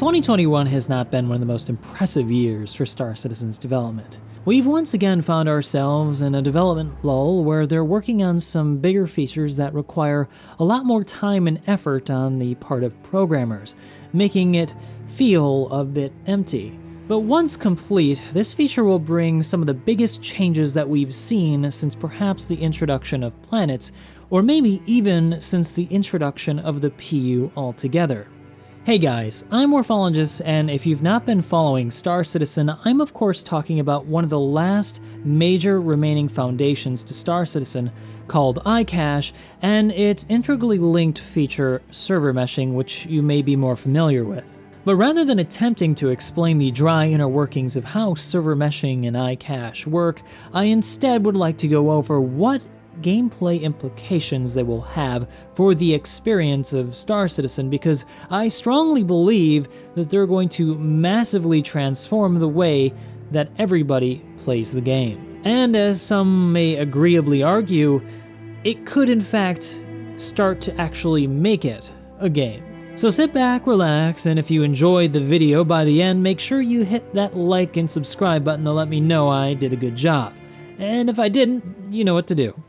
2021 has not been one of the most impressive years for Star Citizen's development. We've once again found ourselves in a development lull where they're working on some bigger features that require a lot more time and effort on the part of programmers, making it feel a bit empty. But once complete, this feature will bring some of the biggest changes that we've seen since perhaps the introduction of planets, or maybe even since the introduction of the PU altogether. Hey guys, I'm Morphologist, and if you've not been following Star Citizen, I'm of course talking about one of the last major remaining foundations to Star Citizen called iCash, and its integrally linked feature server meshing, which you may be more familiar with. But rather than attempting to explain the dry inner workings of how server meshing and iCash work, I instead would like to go over what gameplay implications they will have for the experience of Star Citizen, because I strongly believe that they're going to massively transform the way that everybody plays the game. And as some may agreeably argue, it could in fact start to actually make it a game. So sit back, relax, and if you enjoyed the video by the end, make sure you hit that like and subscribe button to let me know I did a good job. And if I didn't, you know what to do.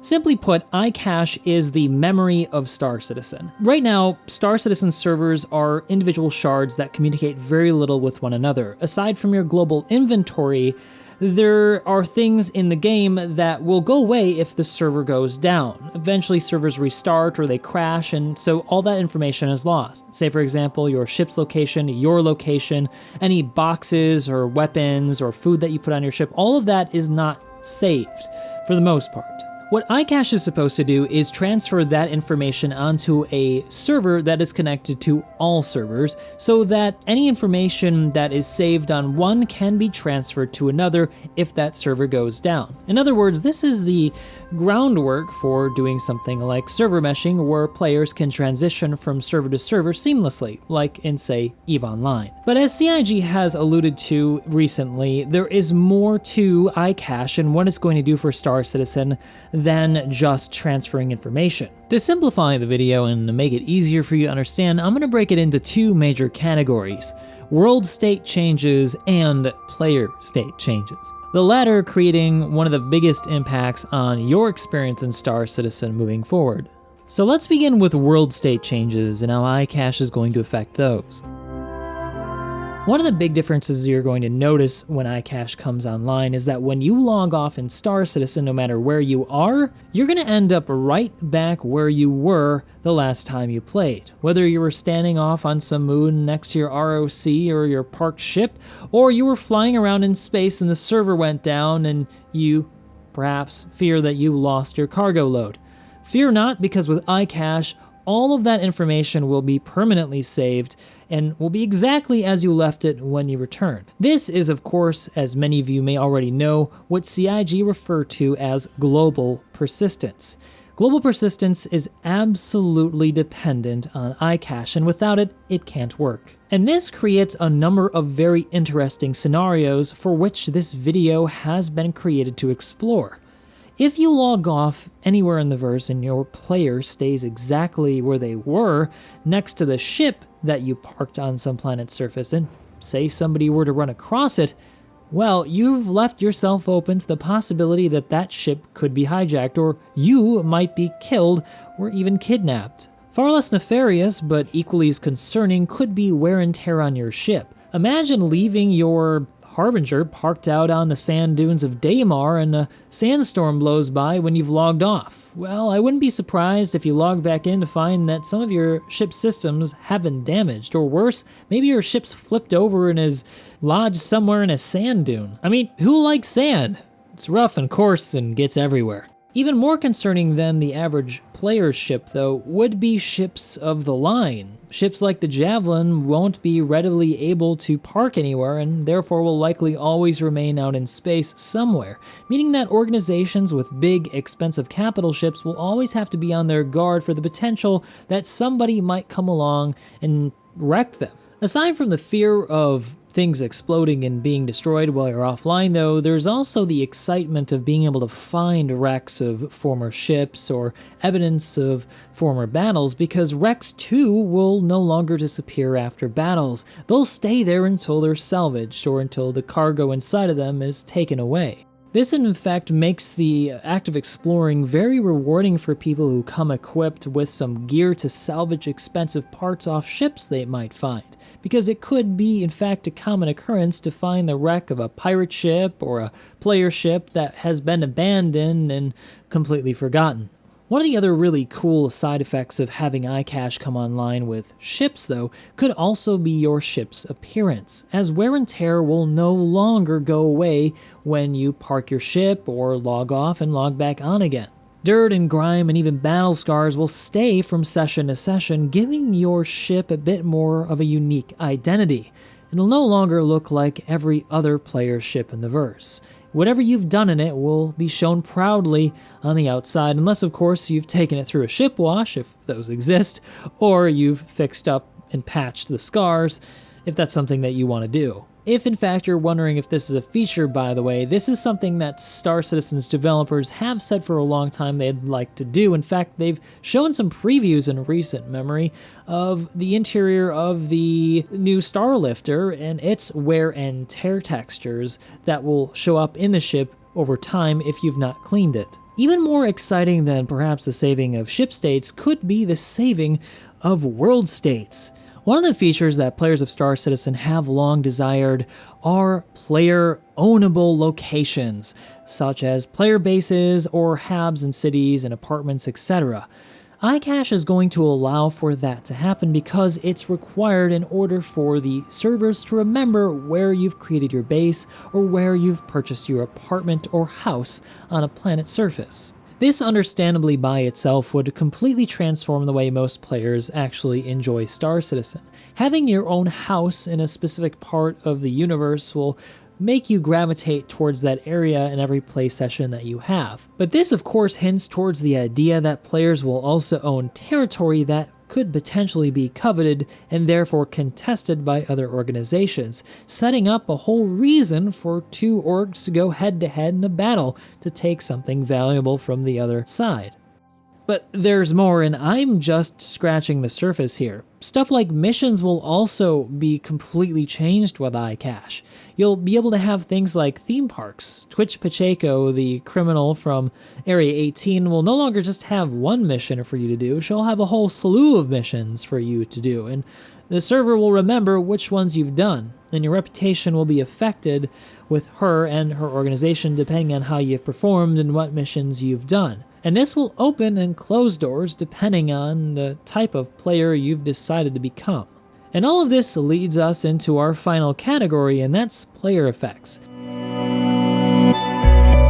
Simply put, iCache is the memory of Star Citizen. Right now, Star Citizen servers are individual shards that communicate very little with one another. Aside from your global inventory, there are things in the game that will go away if the server goes down. Eventually servers restart or they crash, and so all that information is lost. Say for example, your ship's location, your location, any boxes or weapons or food that you put on your ship, all of that is not saved for the most part. What iCache is supposed to do is transfer that information onto a server that is connected to all servers, so that any information that is saved on one can be transferred to another if that server goes down. In other words, this is the groundwork for doing something like server meshing, where players can transition from server to server seamlessly, like in, say, EVE Online. But as CIG has alluded to recently, there is more to iCache and what it's going to do for Star Citizen than just transferring information. To simplify the video and to make it easier for you to understand, I'm going to break it into two major categories: world state changes and player state changes. The latter creating one of the biggest impacts on your experience in Star Citizen moving forward. So let's begin with world state changes and how iCache is going to affect those. One of the big differences you're going to notice when iCache comes online is that when you log off in Star Citizen, no matter where you are, you're going to end up right back where you were the last time you played. Whether you were standing off on some moon next to your ROC or your parked ship, or you were flying around in space and the server went down and you perhaps fear that you lost your cargo load. Fear not, because with iCache, all of that information will be permanently saved and will be exactly as you left it when you return. This is, of course, as many of you may already know, what CIG refer to as global persistence. Global persistence is absolutely dependent on iCache, and without it, it can't work. And this creates a number of very interesting scenarios for which this video has been created to explore. If you log off anywhere in the verse and your player stays exactly where they were, next to the ship that you parked on some planet's surface, and say somebody were to run across it, well, you've left yourself open to the possibility that that ship could be hijacked, or you might be killed or even kidnapped. Far less nefarious, but equally as concerning, could be wear and tear on your ship. Imagine leaving your Harbinger parked out on the sand dunes of Daymar and a sandstorm blows by when you've logged off. Well, I wouldn't be surprised if you log back in to find that some of your ship's systems have been damaged, or worse, maybe your ship's flipped over and is lodged somewhere in a sand dune. I mean, who likes sand? It's rough and coarse and gets everywhere. Even more concerning than the average player's ship, though, would be ships of the line. Ships like the Javelin won't be readily able to park anywhere and therefore will likely always remain out in space somewhere, meaning that organizations with big, expensive capital ships will always have to be on their guard for the potential that somebody might come along and wreck them. Aside from the fear of things exploding and being destroyed while you're offline, though, there's also the excitement of being able to find wrecks of former ships or evidence of former battles, because wrecks too will no longer disappear after battles. They'll stay there until they're salvaged or until the cargo inside of them is taken away. This in fact makes the act of exploring very rewarding for people who come equipped with some gear to salvage expensive parts off ships they might find, because it could be in fact a common occurrence to find the wreck of a pirate ship or a player ship that has been abandoned and completely forgotten. One of the other really cool side effects of having iCash come online with ships, though, could also be your ship's appearance, as wear and tear will no longer go away when you park your ship or log off and log back on again. Dirt and grime and even battle scars will stay from session to session, giving your ship a bit more of a unique identity. It'll no longer look like every other player's ship in the verse. Whatever you've done in it will be shown proudly on the outside, unless of course you've taken it through a ship wash, if those exist, or you've fixed up and patched the scars, if that's something that you want to do. If in fact you're wondering if this is a feature, by the way, this is something that Star Citizen's developers have said for a long time they'd like to do. In fact, they've shown some previews in recent memory of the interior of the new Starlifter and its wear and tear textures that will show up in the ship over time if you've not cleaned it. Even more exciting than perhaps the saving of ship states could be the saving of world states. One of the features that players of Star Citizen have long desired are player-ownable locations, such as player bases or hubs in cities and apartments, etc. iCash is going to allow for that to happen because it's required in order for the servers to remember where you've created your base or where you've purchased your apartment or house on a planet's surface. This understandably by itself would completely transform the way most players actually enjoy Star Citizen. Having your own house in a specific part of the universe will make you gravitate towards that area in every play session that you have. But this of course hints towards the idea that players will also own territory that could potentially be coveted and therefore contested by other organizations, setting up a whole reason for two orgs to go head-to-head in a battle to take something valuable from the other side. But there's more, and I'm just scratching the surface here. Stuff like missions will also be completely changed with iCash. You'll be able to have things like theme parks. Twitch Pacheco, the criminal from Area 18, will no longer just have one mission for you to do, she'll have a whole slew of missions for you to do, and the server will remember which ones you've done, and your reputation will be affected with her and her organization depending on how you've performed and what missions you've done. And this will open and close doors depending on the type of player you've decided to become. And all of this leads us into our final category, and that's player effects.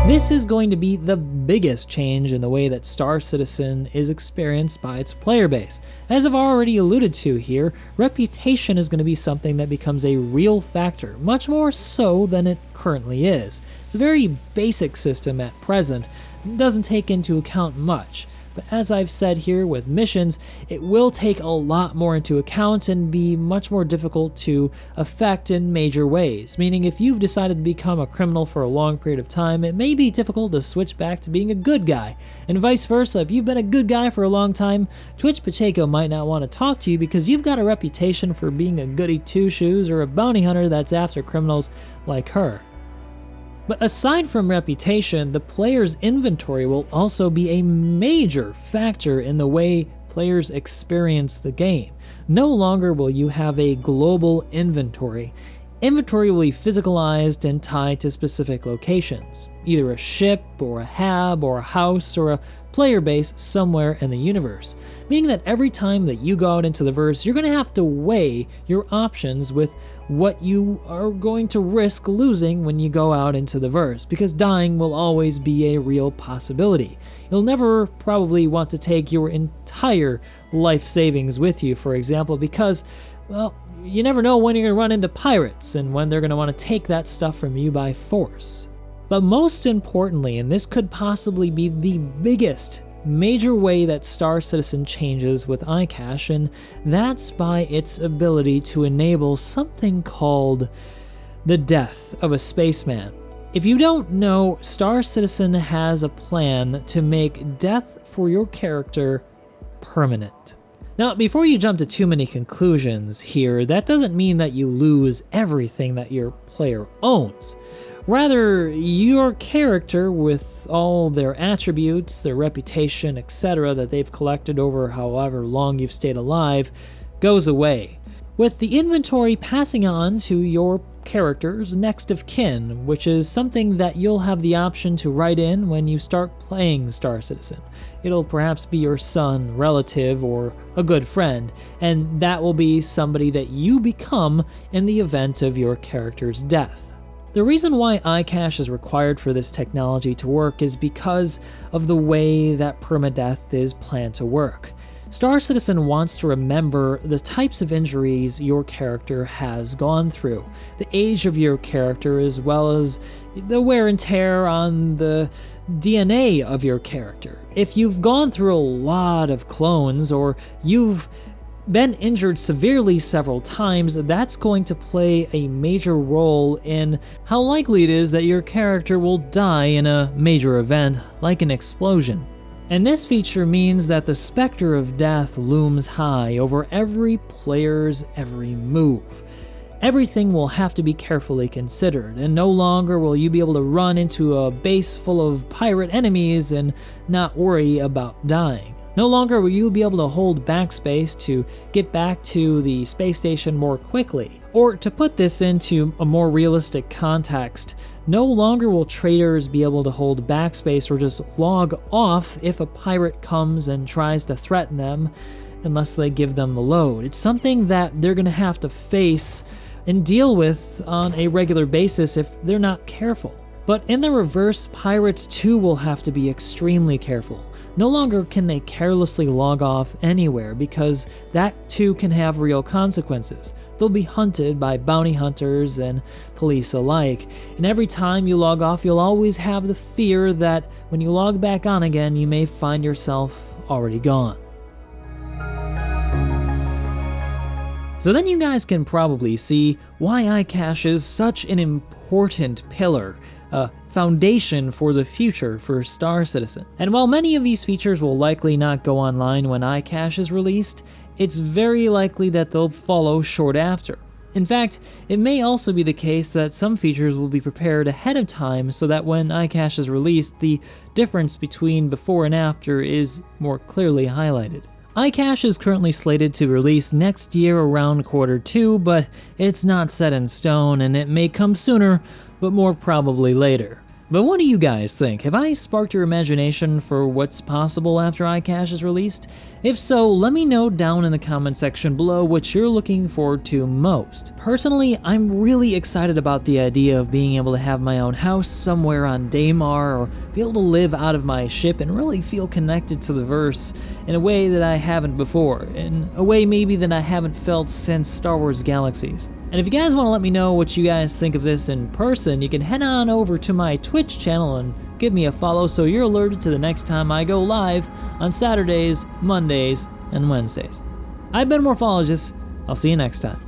This is going to be the biggest change in the way that Star Citizen is experienced by its player base. As I've already alluded to here, reputation is going to be something that becomes a real factor, much more so than it currently is. It's a very basic system at present, and doesn't take into account much. But as I've said here with missions, it will take a lot more into account and be much more difficult to affect in major ways, meaning if you've decided to become a criminal for a long period of time, it may be difficult to switch back to being a good guy, and vice versa. If you've been a good guy for a long time, Twitch Pacheco might not want to talk to you because you've got a reputation for being a goody two-shoes or a bounty hunter that's after criminals like her. But aside from reputation, the player's inventory will also be a major factor in the way players experience the game. No longer will you have a global inventory. Inventory will be physicalized and tied to specific locations, either a ship or a hab or a house or a player base somewhere in the universe, meaning that every time that you go out into the verse, you're going to have to weigh your options with what you are going to risk losing when you go out into the verse, because dying will always be a real possibility. You'll never probably want to take your entire life savings with you, for example, because, well, you never know when you're going to run into pirates and when they're going to want to take that stuff from you by force. But most importantly, and this could possibly be the biggest major way that Star Citizen changes with iCash, and that's by its ability to enable something called the death of a spaceman. If you don't know, Star Citizen has a plan to make death for your character permanent. Now, before you jump to too many conclusions here, that doesn't mean that you lose everything that your player owns. Rather, your character, with all their attributes, their reputation, etc. that they've collected over however long you've stayed alive, goes away, with the inventory passing on to your character's next of kin, which is something that you'll have the option to write in when you start playing Star Citizen. It'll perhaps be your son, relative, or a good friend, and that will be somebody that you become in the event of your character's death. The reason why iCash is required for this technology to work is because of the way that permadeath is planned to work. Star Citizen wants to remember the types of injuries your character has gone through, the age of your character, as well as the wear and tear on the DNA of your character. If you've gone through a lot of clones, or you've been injured severely several times, that's going to play a major role in how likely it is that your character will die in a major event, like an explosion. And this feature means that the specter of death looms high over every player's every move. Everything will have to be carefully considered, and no longer will you be able to run into a base full of pirate enemies and not worry about dying. No longer will you be able to hold backspace to get back to the space station more quickly. Or to put this into a more realistic context, no longer will traders be able to hold backspace or just log off if a pirate comes and tries to threaten them unless they give them the load. It's something that they're going to have to face and deal with on a regular basis if they're not careful. But in the reverse, pirates too will have to be extremely careful. No longer can they carelessly log off anywhere, because that too can have real consequences. They'll be hunted by bounty hunters and police alike, and every time you log off, you'll always have the fear that when you log back on again, you may find yourself already gone. So then you guys can probably see why iCash is such an important pillar, a foundation for the future for Star Citizen. And while many of these features will likely not go online when iCash is released, it's very likely that they'll follow short after. In fact, it may also be the case that some features will be prepared ahead of time so that when iCash is released, the difference between before and after is more clearly highlighted. iCash is currently slated to release next year around Q2, but it's not set in stone, and it may come sooner, but more probably later. But what do you guys think? Have I sparked your imagination for what's possible after iCash is released? If so, let me know down in the comment section below what you're looking forward to most. Personally, I'm really excited about the idea of being able to have my own house somewhere on Daymar, or be able to live out of my ship and really feel connected to the verse in a way that I haven't before, in a way maybe that I haven't felt since Star Wars Galaxies. And if you guys want to let me know what you guys think of this in person, you can head on over to my Twitch channel and give me a follow so you're alerted to the next time I go live on Saturdays, Mondays, and Wednesdays. I've been Morphologist. I'll see you next time.